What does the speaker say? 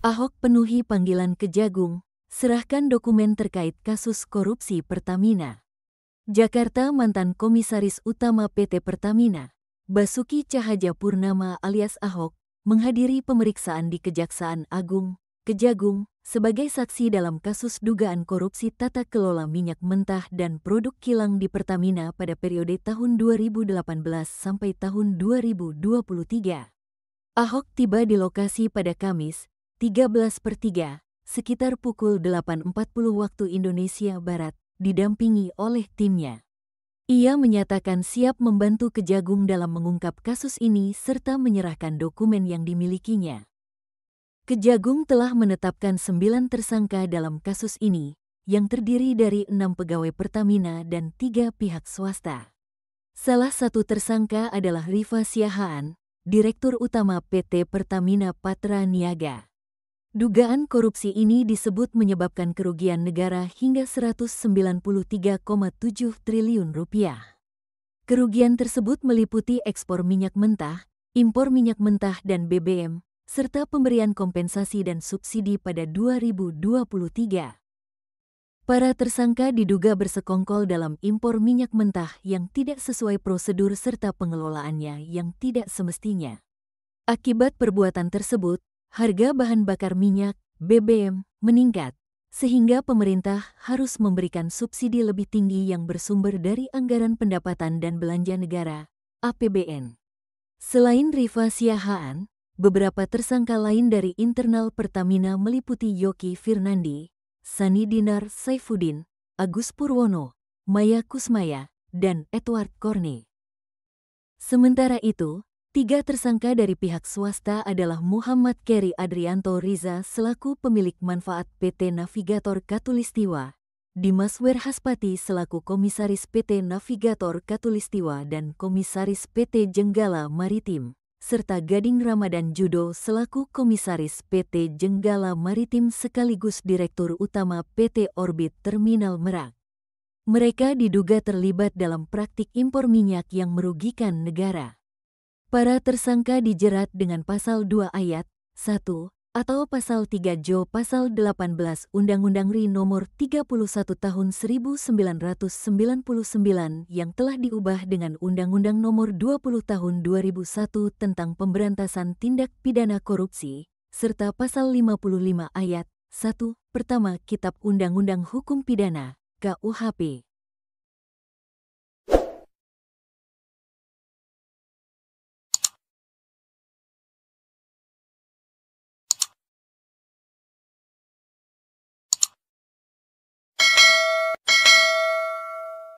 Ahok penuhi panggilan Kejagung, serahkan dokumen terkait kasus korupsi Pertamina. Jakarta. Mantan Komisaris Utama PT Pertamina, Basuki Cahayapurnama alias Ahok, menghadiri pemeriksaan di Kejaksaan Agung, Kejagung, sebagai saksi dalam kasus dugaan korupsi tata kelola minyak mentah dan produk kilang di Pertamina pada periode tahun 2018 sampai tahun 2023. Ahok tiba di lokasi pada Kamis, 13/3, sekitar pukul 8.40 waktu Indonesia Barat, didampingi oleh timnya. Ia menyatakan siap membantu Kejagung dalam mengungkap kasus ini serta menyerahkan dokumen yang dimilikinya. Kejagung telah menetapkan 9 tersangka dalam kasus ini, yang terdiri dari 6 pegawai Pertamina dan 3 pihak swasta. Salah satu tersangka adalah Rifa Siahaan, Direktur Utama PT Pertamina Patra Niaga. Dugaan korupsi ini disebut menyebabkan kerugian negara hingga Rp193,7 triliun. Kerugian tersebut meliputi ekspor minyak mentah, impor minyak mentah dan BBM, serta pemberian kompensasi dan subsidi pada 2023. Para tersangka diduga bersekongkol dalam impor minyak mentah yang tidak sesuai prosedur serta pengelolaannya yang tidak semestinya. Akibat perbuatan tersebut, harga bahan bakar minyak, BBM, meningkat, sehingga pemerintah harus memberikan subsidi lebih tinggi yang bersumber dari Anggaran Pendapatan dan Belanja Negara, APBN. Selain Rifa Siahaan, beberapa tersangka lain dari internal Pertamina meliputi Yoki Firnandi, Sani Dinar Saifuddin, Agus Purwono, Maya Kusmaya, dan Edward Korne. Sementara itu, 3 tersangka dari pihak swasta adalah Muhammad Keri Adrianto Riza selaku pemilik manfaat PT Navigator Katulistiwa, Dimas Werhaspati selaku Komisaris PT Navigator Katulistiwa dan Komisaris PT Jenggala Maritim, serta Gading Ramadan Judo selaku Komisaris PT Jenggala Maritim sekaligus Direktur Utama PT Orbit Terminal Merak. Mereka diduga terlibat dalam praktik impor minyak yang merugikan negara. Para tersangka dijerat dengan Pasal 2 Ayat 1 atau Pasal 3 Jo Pasal 18 Undang-Undang RI Nomor 31 Tahun 1999 yang telah diubah dengan Undang-Undang Nomor 20 Tahun 2001 tentang Pemberantasan Tindak Pidana Korupsi, serta Pasal 55 Ayat 1 Pertama Kitab Undang-Undang Hukum Pidana, KUHP.